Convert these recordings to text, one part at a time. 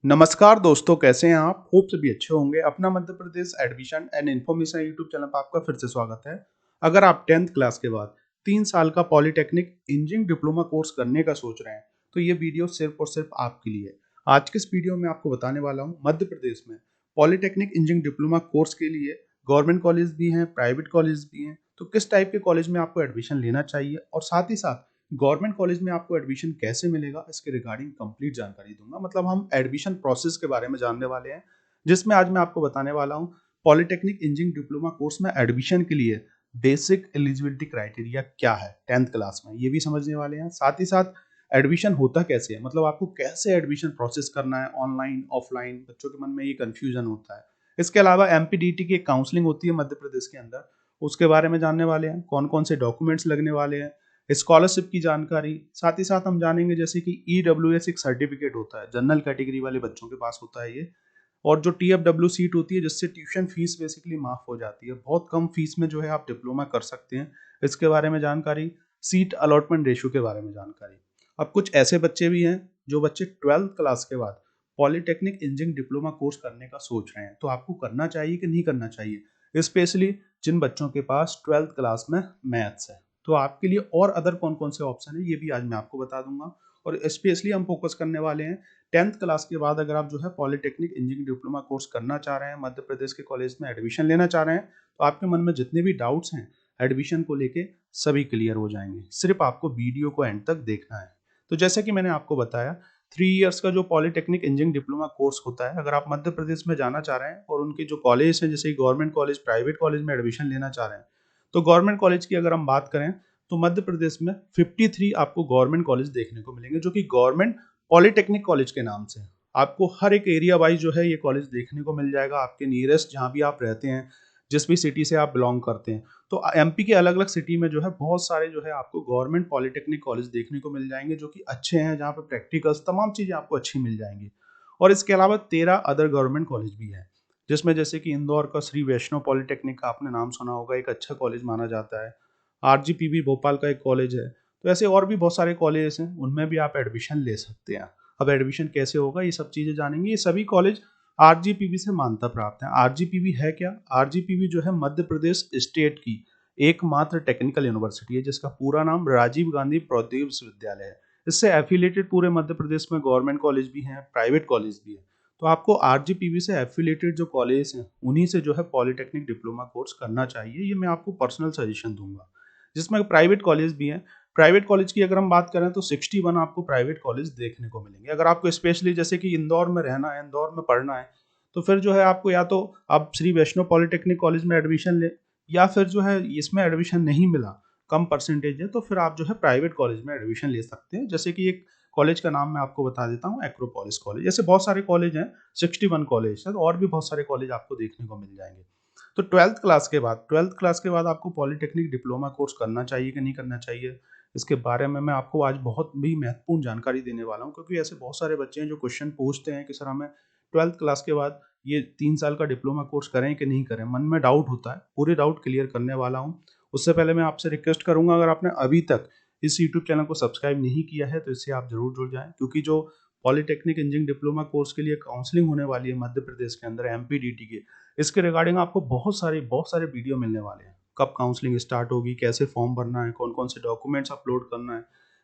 नमस्कार दोस्तों, कैसे हैं आप? होप सभी अच्छे होंगे। अपना Madhya Pradesh admission and information YouTube channel पर आपका फिर से स्वागत है। अगर आप 10th क्लास के बाद 3 साल का पॉलिटेक्निक इंजीनियरिंग डिप्लोमा कोर्स करने का सोच रहे हैं, तो ये वीडियो सिर्फ और सिर्फ आपके लिए है। आज के इस वीडियो में आपको बताने वाला हूँ मध्य प्रदेश में पॉलिटेक्निक इंजीनियरिंग डिप्लोमा कोर्स के लिए गवर्नमेंट कॉलेज भी हैं, प्राइवेट कॉलेज भी हैं, तो किस टाइप के कॉलेज में आपको एडमिशन लेना चाहिए और साथ ही साथ गवर्नमेंट कॉलेज में आपको एडमिशन कैसे मिलेगा, इसके रिगार्डिंग कंप्लीट जानकारी दूंगा। मतलब हम एडमिशन प्रोसेस के बारे में जानने वाले हैं, जिसमें आज मैं आपको बताने वाला हूं पॉलिटेक्निक इंजीनियरिंग डिप्लोमा कोर्स में एडमिशन के लिए बेसिक एलिजिबिलिटी क्राइटेरिया क्या है 10th क्लास में, ये भी समझने वाले हैं। साथ ही साथ एडमिशन होता कैसे है, मतलब आपको कैसे एडमिशन प्रोसेस करना है, ऑनलाइन ऑफलाइन, बच्चों के मन में ये कंफ्यूजन होता है। इसके अलावा एमपीडीटी की काउंसलिंग होती है मध्य प्रदेश के अंदर, उसके बारे में जानने वाले हैं। कौन कौन से डॉक्यूमेंट्स लगने वाले हैं, स्कॉलरशिप की जानकारी, साथ ही साथ हम जानेंगे जैसे कि ईडब्ल्यूएस एक सर्टिफिकेट होता है, जनरल कैटेगरी वाले बच्चों के पास होता है ये। और जो टीएफडब्ल्यू सीट होती है, जिससे ट्यूशन फीस बेसिकली माफ हो जाती है, बहुत कम फीस में जो है आप डिप्लोमा कर सकते हैं, इसके बारे में जानकारी। सीट अलॉटमेंट रेशियो के बारे में जानकारी। अब कुछ ऐसे बच्चे भी हैं जो बच्चे 12th क्लास के बाद पॉलिटेक्निक इंजीनियरिंग डिप्लोमा कोर्स करने का सोच रहे हैं, तो आपको करना चाहिए कि नहीं करना चाहिए, स्पेशली जिन बच्चों के पास 12th क्लास में मैथ्स है। तो आपके लिए और अदर कौन कौन से ऑप्शन है, ये भी आज मैं आपको बता दूंगा। और स्पेशली हम फोकस करने वाले हैं 10th क्लास के बाद अगर आप जो है पॉलिटेक्निक इंजीनियरिंग डिप्लोमा कोर्स करना चाह रहे हैं, मध्य प्रदेश के कॉलेज में एडमिशन लेना चाह रहे हैं, तो आपके मन में जितने भी डाउट्स हैं एडमिशन को लेके सभी क्लियर हो जाएंगे। सिर्फ आपको वीडियो को एंड तक देखना है। तो जैसे कि मैंने आपको बताया, 3 इयर्स का जो पॉलिटेक्निक इंजीनियरिंग डिप्लोमा कोर्स होता है, अगर आप मध्य प्रदेश में जाना चाह रहे हैं और उनके जो कॉलेज हैं, जैसे गवर्नमेंट कॉलेज, प्राइवेट कॉलेज में एडमिशन लेना चाह रहे हैं, तो गवर्नमेंट कॉलेज की अगर हम बात करें तो मध्य प्रदेश में 53 आपको गवर्नमेंट कॉलेज देखने को मिलेंगे, जो कि गवर्नमेंट पॉलिटेक्निक कॉलेज के नाम से। आपको हर एक एरिया वाइज जो है ये कॉलेज देखने को मिल जाएगा, आपके नियरेस्ट जहाँ भी आप रहते हैं, जिस भी सिटी से आप बिलोंग करते हैं। तो एमपी के अलग अलग सिटी में जो है बहुत सारे जो है आपको गवर्नमेंट पॉलिटेक्निक कॉलेज देखने को मिल जाएंगे, जो कि अच्छे हैं, जहाँ पे प्रैक्टिकल्स तमाम चीज़ें आपको अच्छी मिल जाएंगी। और इसके अलावा 13 अदर गवर्नमेंट कॉलेज भी हैं, जिसमें जैसे कि इंदौर का श्री वैष्णव पॉलिटेक्निक का आपने नाम सुना होगा, एक अच्छा कॉलेज माना जाता है। आरजीपीवी भोपाल का एक कॉलेज है। तो ऐसे और भी बहुत सारे कॉलेज हैं, उनमें भी आप एडमिशन ले सकते हैं। अब एडमिशन कैसे होगा, ये सब चीज़ें जानेंगे। ये सभी कॉलेज आरजीपीवी से मान्यता प्राप्त है। आरजीपीवी है क्या? आरजीपीवी जो है मध्य प्रदेश स्टेट की एकमात्र टेक्निकल यूनिवर्सिटी है, जिसका पूरा नाम राजीव गांधी प्रौद्योगिकी विश्वविद्यालय है। इससे एफिलेटेड पूरे मध्य प्रदेश में गवर्नमेंट कॉलेज भी हैं, प्राइवेट कॉलेज भी है। तो आपको आरजीपीवी से एफिलेटेड जो कॉलेज हैं, उन्हीं से जो है पॉलिटेक्निक डिप्लोमा कोर्स करना चाहिए। ये मैं आपको पर्सनल सजेशन दूंगा। जिसमें प्राइवेट कॉलेज भी हैं। प्राइवेट कॉलेज की अगर हम बात करें तो 61 आपको प्राइवेट कॉलेज देखने को मिलेंगे। अगर आपको स्पेशली जैसे कि इंदौर में रहना है, इंदौर में पढ़ना है, तो फिर जो है आपको या तो आप श्री वैष्णव पॉलिटेक्निक कॉलेज में एडमिशन ले, या फिर जो है इसमें एडमिशन नहीं मिला, कम परसेंटेज है, तो फिर आप जो है प्राइवेट कॉलेज में एडमिशन ले सकते हैं। जैसे कि एक कॉलेज का नाम मैं आपको बता देता हूँ, एक्रोपोलिस कॉलेज। ऐसे बहुत सारे कॉलेज हैं, 61 कॉलेज है, और भी बहुत सारे कॉलेज आपको देखने को मिल जाएंगे। तो 12th क्लास के बाद आपको पॉलिटेक्निक डिप्लोमा कोर्स करना चाहिए कि नहीं करना चाहिए, इसके बारे में मैं आपको आज बहुत भी महत्वपूर्ण जानकारी देने वाला हूँ। क्योंकि ऐसे बहुत सारे बच्चे हैं जो क्वेश्चन पूछते हैं कि सर हमें 12th क्लास के बाद ये 3 साल का डिप्लोमा कोर्स करें कि नहीं करें, मन में डाउट होता है। पूरे डाउट क्लियर करने वाला हूँ। उससे पहले मैं आपसे रिक्वेस्ट करूंगा, अगर आपने अभी तक इस यूट्यूब चैनल को सब्सक्राइब नहीं किया है तो इससे आप जरूर जुड़ जाएं, क्योंकि जो पॉलिटेक्निक इंजीनियरिंग डिप्लोमा कोर्स के लिए काउंसलिंग होने वाली है मध्य प्रदेश के अंदर, एमपीडीटी के, इसके रिगार्डिंग आपको बहुत सारे वीडियो मिलने वाले हैं। कब काउंसलिंग स्टार्ट होगी, कैसे फॉर्म भरना है, कौन कौन से डॉक्यूमेंट्स अपलोड करना है,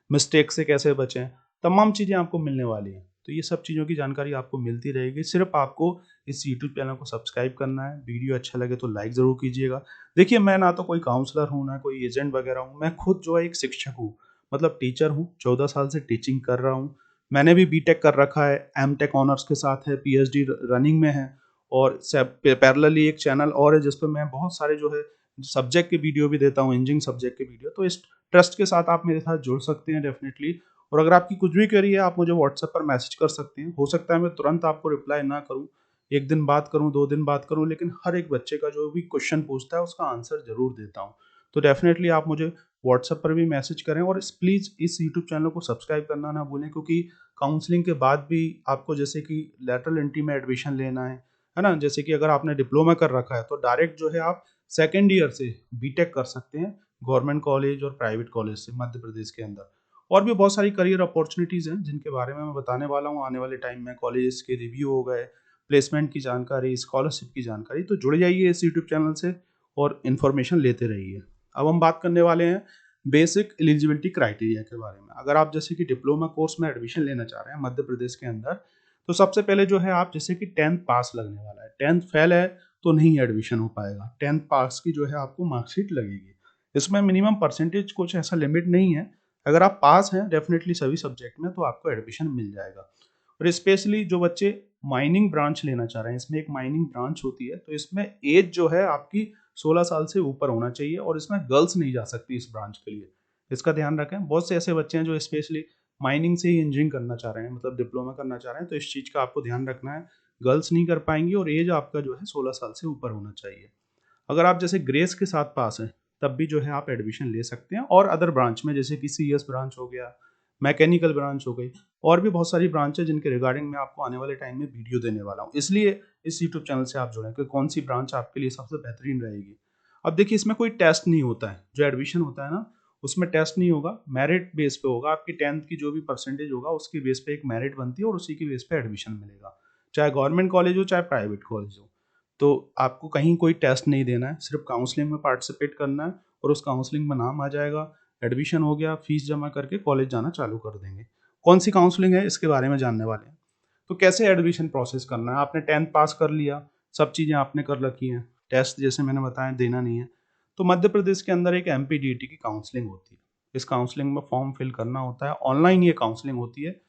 मिस्टेक से कैसे बचें, तमाम चीज़ें आपको मिलने वाली हैं। तो ये सब चीज़ों की जानकारी आपको मिलती रहेगी। सिर्फ आपको इस यूट्यूब चैनल को सब्सक्राइब करना है। वीडियो अच्छा लगे तो लाइक ज़रूर कीजिएगा। देखिए, मैं ना तो कोई काउंसलर हूँ, ना कोई एजेंट वगैरह हूँ। मैं खुद जो है एक शिक्षक हूँ, मतलब टीचर हूँ। 14 साल से टीचिंग कर रहा हूँ। मैंने भी बीटेक कर रखा है, एमटेक ऑनर्स के साथ है, पीएचडी रनिंग में है। और पैरेलली एक चैनल और है जिस पर मैं बहुत सारे जो है सब्जेक्ट के वीडियो भी देता हूँ, इंजीनियरिंग सब्जेक्ट के वीडियो। तो इस ट्रस्ट के साथ आप मेरे साथ जुड़ सकते हैं डेफिनेटली। और अगर आपकी कुछ भी क्वेरी है, आप मुझे व्हाट्सएप पर मैसेज कर सकते हैं। हो सकता है मैं तुरंत आपको रिप्लाई ना करूं, एक दिन बात करूं, 2 दिन बात करूं, लेकिन हर एक बच्चे का जो भी क्वेश्चन पूछता है उसका आंसर जरूर देता हूं। तो डेफिनेटली आप मुझे व्हाट्सएप पर भी मैसेज करें। और प्लीज़ इस यूट्यूब चैनल को सब्सक्राइब करना ना भूलें, क्योंकि काउंसलिंग के बाद भी आपको जैसे कि लेटरल एंट्री में एडमिशन लेना है ना, जैसे कि अगर आपने डिप्लोमा कर रखा है तो डायरेक्ट जो है आप सेकेंड ईयर से बीटेक कर सकते हैं गवर्नमेंट कॉलेज और प्राइवेट कॉलेज से मध्य प्रदेश के अंदर। और भी बहुत सारी करियर अपॉर्चुनिटीज़ हैं जिनके बारे में मैं बताने वाला हूँ आने वाले टाइम में। कॉलेजेस के रिव्यू हो गए, प्लेसमेंट की जानकारी, स्कॉलरशिप की जानकारी, तो जुड़ जाइए इस यूट्यूब चैनल से और इन्फॉर्मेशन लेते रहिए। अब हम बात करने वाले हैं बेसिक एलिजिबिलिटी क्राइटेरिया के बारे में। अगर आप जैसे कि डिप्लोमा कोर्स में एडमिशन लेना चाह रहे हैं मध्य प्रदेश के अंदर, तो सबसे पहले जो है आप जैसे कि 10th पास लगने वाला है। 10th फेल है तो नहीं एडमिशन हो पाएगा। 10th पास की जो है आपको मार्कशीट लगेगी। इसमें मिनिमम परसेंटेज कुछ ऐसा लिमिट नहीं है। अगर आप पास हैं डेफिनेटली सभी सब्जेक्ट में, तो आपको एडमिशन मिल जाएगा। और स्पेशली जो बच्चे माइनिंग ब्रांच लेना चाह रहे हैं, इसमें एक माइनिंग ब्रांच होती है, तो इसमें एज जो है आपकी 16 साल से ऊपर होना चाहिए और इसमें गर्ल्स नहीं जा सकती इस ब्रांच के लिए। इसका ध्यान रखें। बहुत से ऐसे बच्चे हैं जो स्पेशली माइनिंग से ही इंजीनियरिंग करना चाह रहे हैं, मतलब डिप्लोमा करना चाह रहे हैं, तो इस चीज़ का आपको ध्यान रखना है। गर्ल्स नहीं कर पाएंगी और एज आपका जो है 16 साल से ऊपर होना चाहिए। अगर आप जैसे ग्रेस के साथ पास हैं तब भी जो है आप एडमिशन ले सकते हैं। और अदर ब्रांच में जैसे कि सीएस ब्रांच हो गया, मैकेनिकल ब्रांच हो गई, और भी बहुत सारी ब्रांच है जिनके रिगार्डिंग मैं आपको आने वाले टाइम में वीडियो देने वाला हूँ। इसलिए इस यूट्यूब चैनल से आप जुड़ें कि कौन सी ब्रांच आपके लिए सबसे बेहतरीन रहेगी। अब देखिए, इसमें कोई टेस्ट नहीं होता है। जो एडमिशन होता है ना, उसमें टेस्ट नहीं होगा, मेरिट बेस पे होगा। आपकी 10th की जो भी परसेंटेज होगा उसकी बेस पे एक मेरिट बनती है और उसी की बेस पे एडमिशन मिलेगा, चाहे गवर्नमेंट कॉलेज हो चाहे प्राइवेट कॉलेज हो। तो आपको कहीं कोई टेस्ट नहीं देना है, सिर्फ काउंसलिंग में पार्टिसिपेट करना है और उस काउंसलिंग में नाम आ जाएगा, एडमिशन हो गया, फीस जमा करके कॉलेज जाना चालू कर देंगे। कौन सी काउंसलिंग है इसके बारे में जानने वाले हैं। तो कैसे एडमिशन प्रोसेस करना है, आपने 10th पास कर लिया, सब चीज़ें आपने कर रखी हैं, टेस्ट जैसे मैंने बताया देना नहीं है, तो मध्य प्रदेश के अंदर एक एमपीडीटी की काउंसलिंग होती है। इस काउंसलिंग में फॉर्म फिल करना होता है। ऑनलाइन ये काउंसलिंग होती है,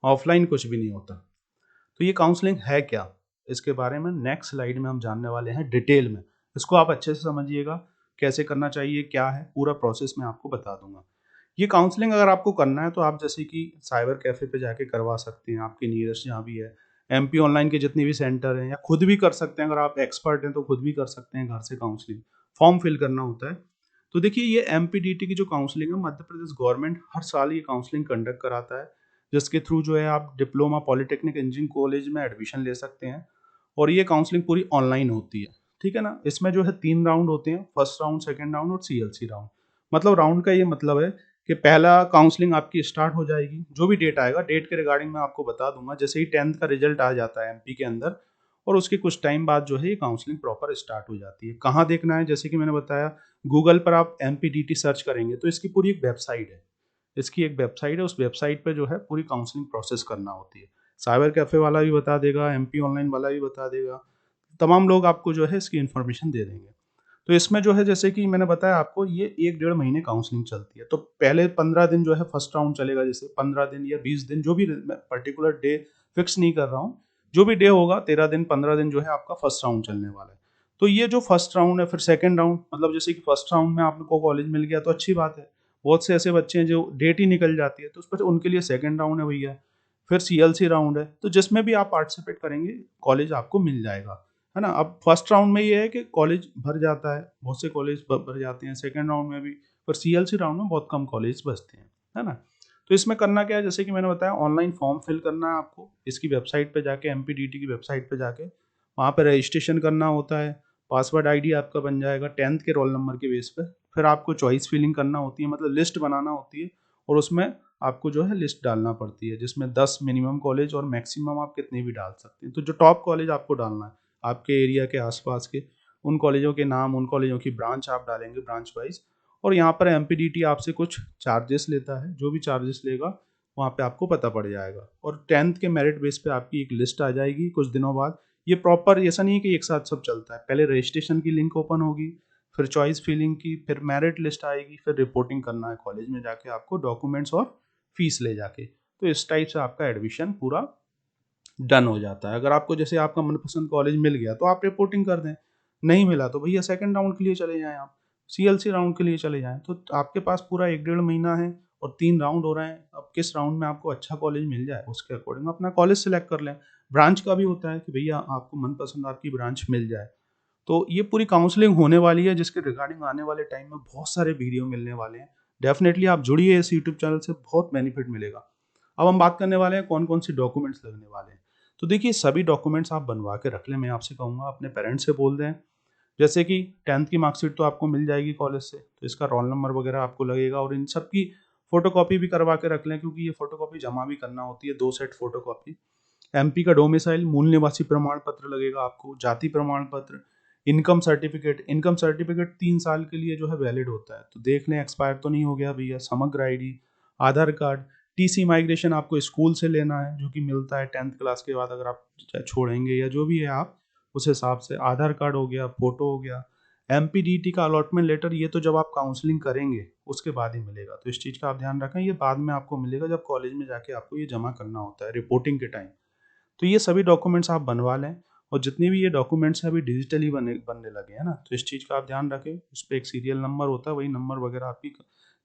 ऑफलाइन कुछ भी नहीं होता। तो ये काउंसलिंग है क्या, इसके बारे में नेक्स्ट स्लाइड में हम जानने वाले हैं डिटेल में। इसको आप अच्छे से समझिएगा, कैसे करना चाहिए, क्या है, पूरा प्रोसेस मैं आपको बता दूंगा। ये काउंसलिंग अगर आपको करना है तो आप जैसे कि साइबर कैफ़े पे जाके करवा सकते हैं, आपके नियरेस्ट जहाँ भी है। एमपी ऑनलाइन के जितने भी सेंटर हैं, या खुद भी कर सकते हैं। अगर आप एक्सपर्ट हैं तो खुद भी कर सकते हैं घर से काउंसलिंग। फॉर्म फिल करना होता है। तो देखिए, ये एमपीडीटी की जो काउंसलिंग है, मध्य प्रदेश गवर्नमेंट हर साल ये काउंसलिंग कंडक्ट कराता है, जिसके थ्रू जो है आप डिप्लोमा पॉलिटेक्निक इंजीनियरिंग कॉलेज में एडमिशन ले सकते हैं। और ये काउंसलिंग पूरी ऑनलाइन होती है, ठीक है ना। इसमें जो है 3 राउंड होते हैं, फर्स्ट राउंड, सेकंड राउंड और सीएलसी राउंड। मतलब राउंड का ये मतलब है कि पहला काउंसलिंग आपकी स्टार्ट हो जाएगी, जो भी डेट आएगा, डेट के रिगार्डिंग मैं आपको बता दूंगा जैसे ही 10th का रिजल्ट आ जाता है एमपी के अंदर, और उसके कुछ टाइम बाद जो है ये काउंसलिंग प्रॉपर स्टार्ट हो जाती है। कहाँ देखना है, जैसे कि मैंने बताया, गूगल पर आप एमपीडीटी सर्च करेंगे तो इसकी पूरी एक वेबसाइट है। इसकी एक वेबसाइट है, उस वेबसाइट पे जो है पूरी काउंसलिंग प्रोसेस करना होती है। साइबर कैफ़े वाला भी बता देगा, एमपी ऑनलाइन वाला भी बता देगा, तमाम लोग आपको जो है इसकी इन्फॉर्मेशन दे देंगे। तो इसमें जो है जैसे कि मैंने बताया आपको, ये 1 डेढ़ महीने काउंसलिंग चलती है। तो पहले 15 दिन जो है फर्स्ट राउंड चलेगा, जैसे 15 दिन या 20 दिन, जो भी, मैं पर्टिकुलर डे फिक्स नहीं कर रहा हूँ। जो भी डे होगा, 13 दिन 15 दिन जो है आपका फर्स्ट राउंड चलने वाला है। तो ये जो फर्स्ट राउंड है, फिर सेकंड राउंड, मतलब जैसे कि फर्स्ट राउंड में आपको कॉलेज मिल गया तो अच्छी बात है। बहुत से ऐसे बच्चे हैं जो डेट ही निकल जाती है, तो उस पर उनके लिए सेकंड राउंड है भैया। फिर सीएलसी राउंड है, तो जिसमें भी आप पार्टिसिपेट करेंगे कॉलेज आपको मिल जाएगा, है ना। अब फर्स्ट राउंड में ये है कि कॉलेज भर जाता है, बहुत से कॉलेज भर जाते हैं। सेकंड राउंड में भी, पर सीएलसी राउंड में बहुत कम कॉलेज बचते हैं, है ना। तो इसमें करना क्या है, जैसे कि मैंने बताया, ऑनलाइन फॉर्म फिल करना है आपको, इसकी वेबसाइट पे जाके, एमपीडीटी की वेबसाइट पे जाके, वहाँ पे रजिस्ट्रेशन करना होता है। पासवर्ड आईडी आपका बन जाएगा 10th के रोल नंबर के बेस पे। फिर आपको चॉइस फिलिंग करना होती है, मतलब लिस्ट बनाना होती है, और उसमें आपको जो है लिस्ट डालना पड़ती है, जिसमें 10 मिनिमम कॉलेज और मैक्सिमम आप कितने भी डाल सकते हैं। तो जो टॉप कॉलेज आपको डालना है आपके एरिया के आसपास के, उन कॉलेजों के नाम, उन कॉलेजों की ब्रांच आप डालेंगे, ब्रांच वाइज। और यहाँ पर एमपीडीटी आपसे कुछ चार्जेस लेता है, जो भी चार्जेस लेगा वहाँ पे आपको पता पड़ जाएगा। और 10th के मेरिट बेस पे आपकी एक लिस्ट आ जाएगी कुछ दिनों बाद। ये प्रॉपर ऐसा नहीं है कि एक साथ सब चलता है। पहले रजिस्ट्रेशन की लिंक ओपन होगी, फिर चॉइस फिलिंग की, फिर मेरिट लिस्ट आएगी, फिर रिपोर्टिंग करना है कॉलेज में जाके आपको, डॉक्यूमेंट्स और फीस ले जाके। तो इस टाइप से आपका एडमिशन पूरा डन हो जाता है। अगर आपको जैसे आपका मनपसंद कॉलेज मिल गया तो आप रिपोर्टिंग कर दें, नहीं मिला तो भैया सेकंड राउंड के लिए चले जाएं, आप सीएलसी राउंड के लिए चले जाएं। तो आपके पास पूरा 1 डेढ़ महीना है और 3 राउंड हो रहे हैं। अब किस राउंड में आपको अच्छा कॉलेज मिल जाए उसके अकॉर्डिंग अपना कॉलेज सेलेक्ट कर लें। ब्रांच का भी होता है कि भैया आपको मनपसंद आपकी ब्रांच मिल जाए। तो ये पूरी काउंसलिंग होने वाली है, जिसके रिगार्डिंग आने वाले टाइम में बहुत सारे वीडियो मिलने वाले हैं। डेफिनेटली आप जुड़िए इस यूट्यूब चैनल से, बहुत बेनिफिट मिलेगा। अब हम बात करने वाले हैं कौन कौन से डॉक्यूमेंट्स लगने वाले हैं। तो देखिए, सभी डॉक्यूमेंट्स आप बनवा के रख लें। मैं आपसे कहूँगा अपने पेरेंट्स से बोल दें। जैसे कि 10th की मार्कशीट तो आपको मिल जाएगी कॉलेज से, तो इसका रोल नंबर वगैरह आपको लगेगा, और इन सब की फ़ोटोकॉपी भी करवा के रख लें, क्योंकि ये फ़ोटोकॉपी जमा भी करना होती है, 2 सेट फ़ोटोकॉपी। एमपी का डोमिसाइल, मूल निवासी प्रमाण पत्र लगेगा आपको, जाति प्रमाण पत्र, इनकम सर्टिफिकेट 3 साल के लिए जो है वैलिड होता है, तो देख लें एक्सपायर तो नहीं हो गया भैया। समग्र आईडी, आधार कार्ड, टीसी माइग्रेशन आपको स्कूल से लेना है, जो कि मिलता है 10th क्लास के बाद, अगर आप छोड़ेंगे या जो भी है आप उस हिसाब से। आधार कार्ड हो गया, फोटो हो गया। एमपीडीटी का अलॉटमेंट लेटर, ये तो जब आप काउंसलिंग करेंगे उसके बाद ही मिलेगा, तो इस चीज़ का आप ध्यान रखें, ये बाद में आपको मिलेगा जब कॉलेज में जाके आपको ये जमा करना होता है रिपोर्टिंग के टाइम। तो ये सभी डॉक्यूमेंट्स आप बनवा लें, और जितने भी ये डॉक्यूमेंट्स हैं अभी डिजिटली बनने लगे हैं ना, तो इस चीज़ का आप ध्यान रखें। उस पर एक सीरियल नंबर होता है, वही नंबर वगैरह आपकी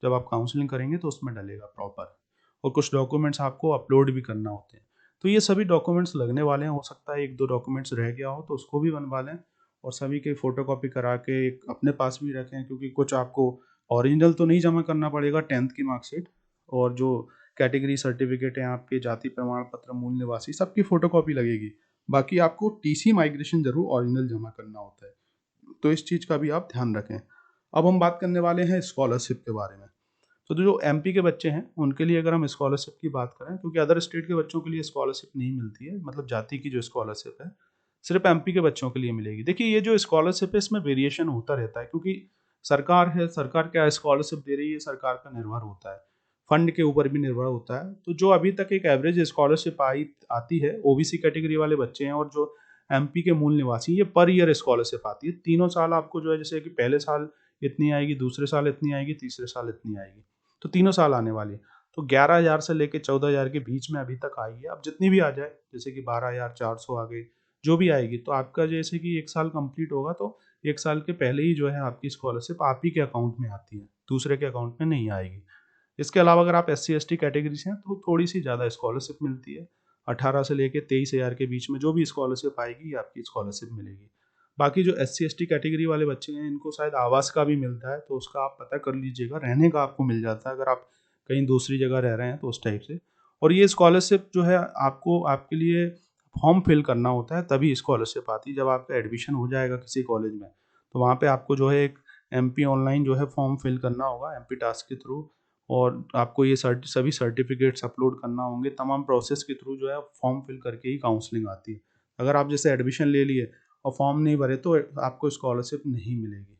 जब आप काउंसलिंग करेंगे तो उसमें डलेगा प्रॉपर, और कुछ डॉक्यूमेंट्स आपको अपलोड भी करना होते हैं। तो ये सभी डॉक्यूमेंट्स लगने वाले हैं, हो सकता है 1-2 डॉक्यूमेंट्स रह गया हो तो उसको भी बनवा लें, और सभी की फ़ोटोकॉपी करा के एक अपने पास भी रखें, क्योंकि कुछ आपको ओरिजिनल तो नहीं जमा करना पड़ेगा, 10th की मार्कशीट और जो कैटेगरी सर्टिफिकेट है आपके, जाति प्रमाण पत्र, मूल निवासी, सबकी फ़ोटोकॉपी लगेगी। बाकी आपको टीसी माइग्रेशन ज़रूर ओरिजिनल जमा करना होता है, तो इस चीज़ का भी आप ध्यान रखें। अब हम बात करने वाले हैं स्कॉलरशिप के बारे में। तो जो एमपी के बच्चे हैं उनके लिए अगर हम स्कॉलरशिप की बात करें, क्योंकि अदर स्टेट के बच्चों के लिए स्कॉलरशिप नहीं मिलती है, मतलब जाति की जो स्कॉलरशिप है सिर्फ एमपी के बच्चों के लिए मिलेगी। देखिए ये जो स्कॉलरशिप है इसमें वेरिएशन होता रहता है, क्योंकि सरकार है, सरकार क्या स्कॉलरशिप दे रही है सरकार पर निर्भर होता है, फंड के ऊपर भी निर्भर होता है। तो जो अभी तक एक एवरेज स्कॉलरशिप आती है, ओबीसी कैटेगरी वाले बच्चे हैं और जो एमपी के मूल निवासी, ये पर ईयर स्कॉलरशिप आती है। तीनों साल आपको जो है, जैसे कि पहले साल इतनी आएगी, दूसरे साल इतनी आएगी, तीसरे साल इतनी आएगी, तो तीनों साल आने वाली है। तो 11,000 से लेके 14,000 के बीच में अभी तक आई है। अब जितनी भी आ जाए, जैसे कि 12,400 आ गई, जो भी आएगी, तो आपका जैसे कि 1 साल कंप्लीट होगा तो 1 साल के पहले ही जो है आपकी स्कॉलरशिप आप ही के अकाउंट में आती है, दूसरे के अकाउंट में नहीं आएगी। इसके अलावा अगर आप SC/ST कैटेगरी से हैं तो थोड़ी सी ज़्यादा स्कॉलरशिप मिलती है। 18 से लेके 23,000 के बीच में जो भी स्कॉलरशिप आएगी ये आपकी स्कॉलरशिप मिलेगी। बाकी जो SC/ST कैटेगरी वाले बच्चे हैं इनको शायद आवास का भी मिलता है, तो उसका आप पता कर लीजिएगा। रहने का आपको मिल जाता है अगर आप कहीं दूसरी जगह रह रहे हैं तो, उस टाइप से। और ये स्कॉलरशिप जो है आपको आपके लिए फॉर्म फिल करना होता है, तभी स्कॉलरशिप आती है। जब आपका एडमिशन हो जाएगा किसी कॉलेज में तो वहाँ पे आपको जो है एक MP ऑनलाइन जो है फॉर्म फिल करना होगा MP टास्क के थ्रू, और आपको ये सभी सर्टिफिकेट्स अपलोड करना होंगे। तमाम प्रोसेस के थ्रू जो है फॉर्म फिल करके ही काउंसलिंग आती है। अगर आप जैसे एडमिशन ले लिए और फॉर्म नहीं भरे तो आपको स्कॉलरशिप नहीं मिलेगी।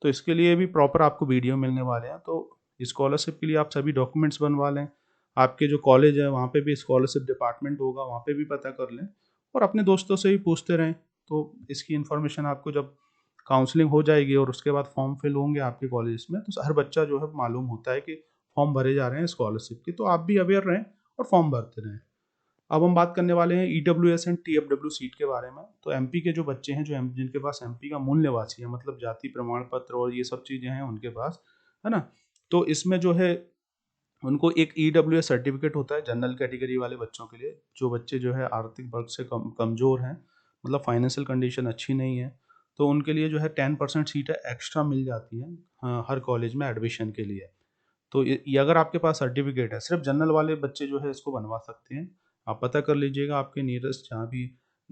तो इसके लिए भी प्रॉपर आपको वीडियो मिलने वाले हैं, तो स्कॉलरशिप के लिए आप सभी डॉक्यूमेंट्स बनवा लें। आपके जो कॉलेज है वहाँ पे भी स्कॉलरशिप डिपार्टमेंट होगा, वहाँ पे भी पता कर लें, और अपने दोस्तों से भी पूछते रहें। तो इसकी इन्फॉर्मेशन आपको जब काउंसलिंग हो जाएगी और उसके बाद फॉर्म फिल होंगे आपके कॉलेज में, तो हर बच्चा जो है मालूम होता है कि फॉर्म भरे जा रहे हैं स्कॉलरशिप के, तो आप भी अवेयर रहें और फॉर्म भरते रहें। अब हम बात करने वाले हैं EWS एंड TFW सीट के बारे में। तो एमपी के जो बच्चे हैं, जो जिनके पास एमपी का मूल निवासी है, मतलब जाति प्रमाण पत्र और ये सब चीज़ें हैं उनके पास, है ना, तो इसमें जो है उनको एक EWS सर्टिफिकेट होता है जनरल कैटेगरी वाले बच्चों के लिए। जो बच्चे जो है आर्थिक वर्ग से कमज़ोर हैं, मतलब फाइनेंशियल कंडीशन अच्छी नहीं है, तो उनके लिए जो है 10% सीटें एक्स्ट्रा मिल जाती हैं, हाँ, हर कॉलेज में एडमिशन के लिए। तो ये अगर आपके पास सर्टिफिकेट है, सिर्फ जनरल वाले बच्चे जो है इसको बनवा सकते हैं। आप पता कर लीजिएगा आपके नियरेस्ट, जहाँ भी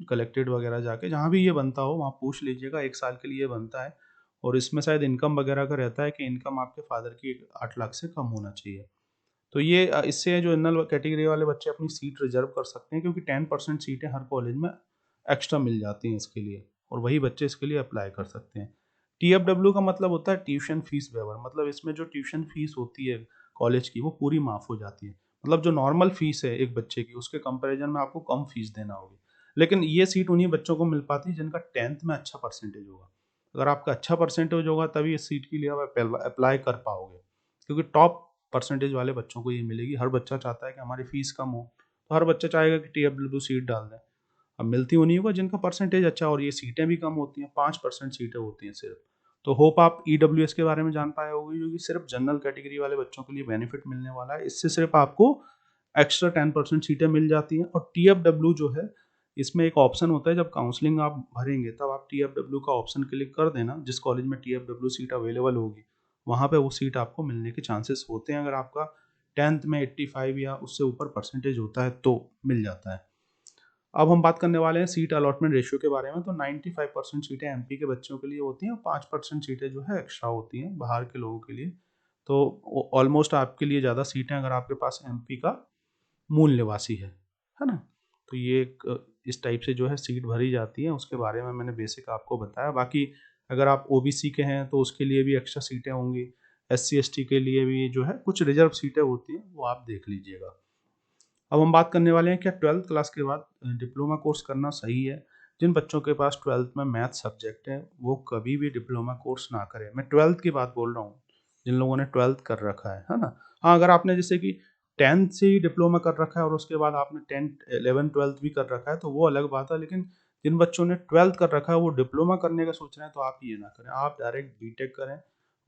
कलेक्टेड वगैरह जाके जहाँ भी ये बनता हो वहाँ पूछ लीजिएगा। 1 साल के लिए ये बनता है, और इसमें शायद इनकम वगैरह का रहता है कि इनकम आपके फादर की 8 लाख से कम होना चाहिए। तो ये इससे जो जनरल कैटेगरी वाले बच्चे अपनी सीट रिजर्व कर सकते हैं, क्योंकि 10% सीटें हर कॉलेज में एक्स्ट्रा मिल जाती हैं इसके लिए, और वही बच्चे इसके लिए अप्लाई कर सकते हैं। TFW का मतलब होता है ट्यूशन फीस वेवर, मतलब इसमें जो ट्यूशन फीस होती है कॉलेज की वो पूरी माफ़ हो जाती है। मतलब जो नॉर्मल फीस है एक बच्चे की, उसके कंपैरिजन में आपको कम फीस देना होगी। लेकिन ये सीट उन्हीं बच्चों को मिल पाती है जिनका 10th में अच्छा परसेंटेज होगा। अगर आपका अच्छा परसेंटेज होगा तभी इस सीट के लिए आप अप्लाई कर पाओगे, क्योंकि टॉप परसेंटेज वाले बच्चों को ये मिलेगी। हर बच्चा चाहता है कि हमारी फीस कम हो, तो हर बच्चा चाहेगा कि TFW सीट डाल दें। अब मिलती उन्हीं को जिनका परसेंटेज अच्छा, और ये सीटें भी कम होती हैं, 5% सीटें होती हैं सिर्फ। तो होप आप EWS के बारे में जान पाए होंगे, जो कि सिर्फ जनरल कैटेगरी वाले बच्चों के लिए बेनिफिट मिलने वाला है। इससे सिर्फ आपको एक्स्ट्रा 10% सीटें मिल जाती हैं। और TFW जो है, इसमें एक ऑप्शन होता है, जब काउंसलिंग आप भरेंगे तब आप TFW का ऑप्शन क्लिक कर देना। जिस कॉलेज में TFW सीट अवेलेबल होगी वहाँ पे वो सीट आपको मिलने के चांसेस होते हैं। अगर आपका 10th में 85 या उससे ऊपर परसेंटेज होता है तो मिल जाता है। अब हम बात करने वाले हैं सीट अलॉटमेंट रेशियो के बारे में। तो 95% सीटें एमपी के बच्चों के लिए होती हैं, और 5% सीटें जो है एक्स्ट्रा होती हैं बाहर के लोगों के लिए। तो ऑलमोस्ट आपके लिए ज़्यादा सीटें अगर आपके पास एमपी का मूल निवासी है ना? तो ये एक इस टाइप से जो है सीट भरी जाती है, उसके बारे में मैंने बेसिक आपको बताया। बाकी अगर आप ओबीसी के हैं तो उसके लिए भी एक्स्ट्रा सीटें होंगी, एससी एसटी के लिए भी जो है कुछ रिजर्व सीटें होती हैं, वो आप देख लीजिएगा। अब हम बात करने वाले हैं क्या 12th क्लास के बाद डिप्लोमा कोर्स करना सही है? जिन बच्चों के पास 12th में मैथ सब्जेक्ट है, वो कभी भी डिप्लोमा कोर्स ना करें। मैं 12th की बात बोल रहा हूँ, जिन लोगों ने 12th कर रखा है ना? हाँ, अगर आपने जैसे कि 10th से ही डिप्लोमा कर रखा है और उसके बाद आपने 10th 11 12th भी कर रखा है, तो वो अलग बात है। लेकिन जिन बच्चों ने 12th कर रखा है, वो डिप्लोमा करने का सोच रहे हैं, तो आप ये ना करें। आप डायरेक्ट बीटेक करें,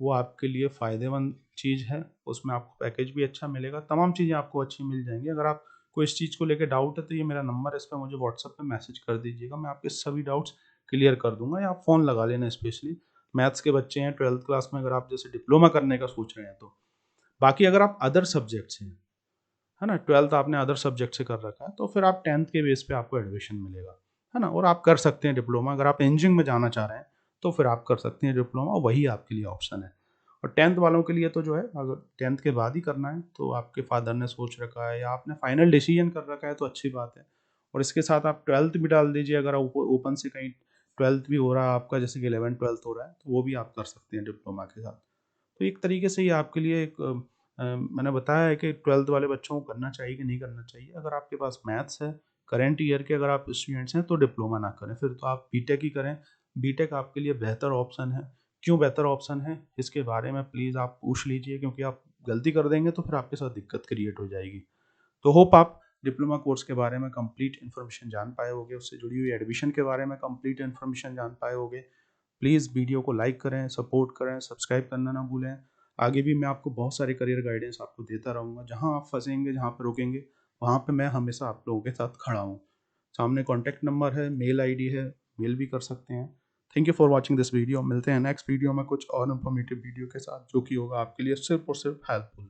वो आपके लिए फ़ायदेमंद चीज़ है। उसमें आपको पैकेज भी अच्छा मिलेगा, तमाम चीज़ें आपको अच्छी मिल जाएँगी। अगर आप कोई इस चीज़ को लेके डाउट है तो ये मेरा नंबर है, इस पे मुझे व्हाट्सएप पे मैसेज कर दीजिएगा, मैं आपके सभी डाउट्स क्लियर कर दूँगा, या आप फ़ोन लगा लेना। स्पेशली मैथ्स के बच्चे हैं 12th क्लास में, अगर आप जैसे डिप्लोमा करने का सोच रहे हैं तो। बाकी अगर आप अदर सब्जेक्ट से हैं, है ना? 12th आपने अदर सब्जेक्ट से कर रखा है, तो फिर आप 10th के बेस पे आपको एडमिशन मिलेगा, है ना? और आप कर सकते हैं डिप्लोमा। अगर आप इंजीनियरिंग में जाना चाह रहे हैं, तो फिर आप कर सकते हैं डिप्लोमा, वही आपके लिए ऑप्शन है। और 10th वालों के लिए तो जो है, अगर 10th के बाद ही करना है, तो आपके फादर ने सोच रखा है या आपने फाइनल डिसीजन कर रखा है, तो अच्छी बात है। और इसके साथ आप 12th भी डाल दीजिए, अगर ओपन से कहीं 12th भी हो रहा है आपका, जैसे कि 11 12th हो रहा है, तो वो भी आप कर सकते हैं डिप्लोमा के साथ। तो एक तरीके से ये आपके लिए एक मैंने बताया है कि 12th वाले बच्चों को करना चाहिए कि नहीं करना चाहिए। अगर आपके पास मैथ्स है, करंट ईयर के अगर आप स्टूडेंट्स हैं, तो डिप्लोमा ना करें, फिर तो आप बीटेक ही करें। बीटेक आपके लिए बेहतर ऑप्शन है। क्यों बेहतर ऑप्शन है, इसके बारे में प्लीज़ आप पूछ लीजिए, क्योंकि आप गलती कर देंगे तो फिर आपके साथ दिक्कत क्रिएट हो जाएगी। तो होप आप डिप्लोमा कोर्स के बारे में कंप्लीट इन्फॉर्मेशन जान पाए होंगे, उससे जुड़ी हुई एडमिशन के बारे में कंप्लीट इन्फॉर्मेशन जान पाए होंगे। प्लीज़ वीडियो को लाइक करें, सपोर्ट करें, सब्सक्राइब करना ना भूलें। आगे भी मैं आपको बहुत सारे करियर गाइडेंस आपको देता रहूँगा। जहाँ आप फँसेंगे, जहाँ पे रुकेंगे, वहाँ पे मैं हमेशा आप लोगों के साथ खड़ा हूँ। सामने कॉन्टैक्ट नंबर है, मेल आईडी है, मेल भी कर सकते हैं। Thank you for watching this video. मिलते हैं नेक्स्ट वीडियो में कुछ और इन्फॉर्मेटिव वीडियो के साथ, जो कि होगा आपके लिए सिर्फ़ और सिर्फ़ हेल्पफुल।